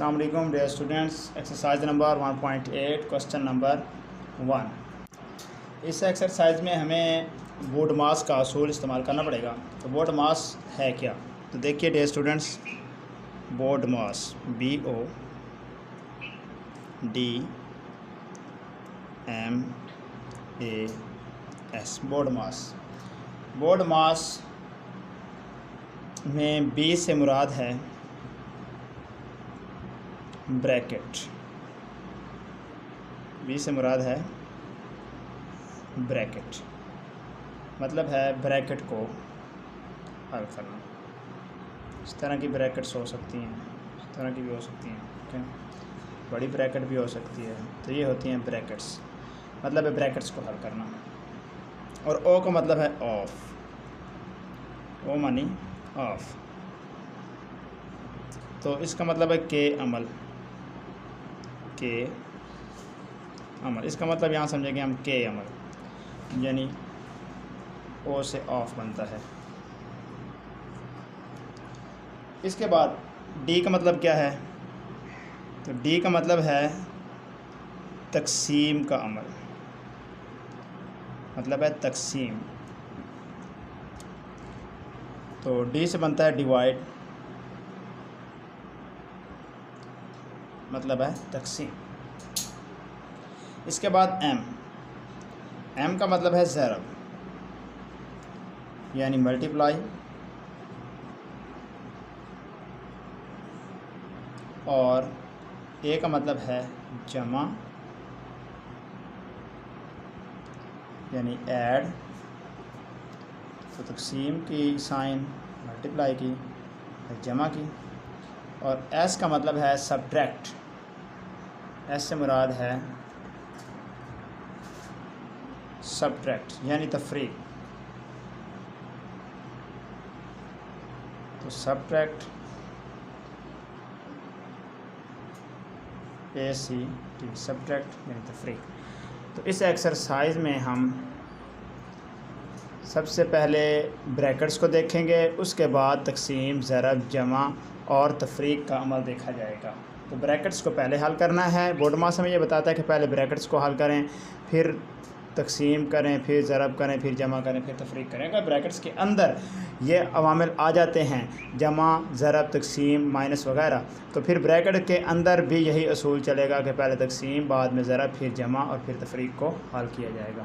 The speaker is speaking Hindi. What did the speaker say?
अस्सलाम वालेकुम dear students. Exercise number 1.8 question number 1। इस एक्सरसाइज में हमें बोर्ड मास का असूल इस्तेमाल करना पड़ेगा। तो बोर्ड मास है क्या, तो देखिए डियर स्टूडेंट्स, बोर्ड मास BODMAS, बोर्ड मास में B से मुराद है ब्रैकेट, B से मुराद है ब्रैकेट, मतलब है ब्रैकेट को हल करना। इस तरह की ब्रैकेट्स हो सकती हैं, इस तरह की भी हो सकती हैं, ठीक है, बड़ी ब्रैकेट भी हो सकती है। तो ये होती हैं ब्रैकेट्स, मतलब है ब्रैकेट्स को हल करना। और ओ का मतलब है ऑफ, ओ मानी ऑफ, तो इसका मतलब है के अमल, इसका मतलब यहाँ समझेंगे हम के अमल, यानी ओ से ऑफ बनता है। इसके बाद डी का मतलब क्या है, तो डी का मतलब है तकसीम का अमल, मतलब है तकसीम। तो डी से बनता है डिवाइड, मतलब है तकसीम। इसके बाद एम का मतलब है ज़रब, यानी मल्टीप्लाई, और ए का मतलब है जमा, यानी ऐड। तो तकसीम की साइन, मल्टीप्लाई की, जमा की। और एस का मतलब है सब्ट्रैक्ट, एस से मुराद है सब्ट्रैक्ट, यानी तफरीक। तो सब्ट्रैक्ट ACT, सब्ट्रैक्ट यानी तफरीक। तो इस एक्सरसाइज में हम सबसे पहले ब्रैकेट्स को देखेंगे, उसके बाद तकसीम, ज़रब, जमा और तफरीक का अमल देखा जाएगा। तो ब्रैकेट्स को पहले हल करना है। बोर्ड मास हमें ये बताता है कि पहले ब्रैकेट्स को हल करें, फिर तकसीम करें, फिर ज़रब करें, फिर जमा करें, फिर तफरीक करें। अगर ब्रैकेट्स के अंदर ये अवामिल आ जाते हैं, जमा, ज़रब, तकसीम, माइनस वगैरह, तो फिर ब्रैकेट के अंदर भी यही असूल चलेगा कि पहले तकसीम, बाद में ज़रब, फिर जमा और फिर तफरीक को हल किया जाएगा।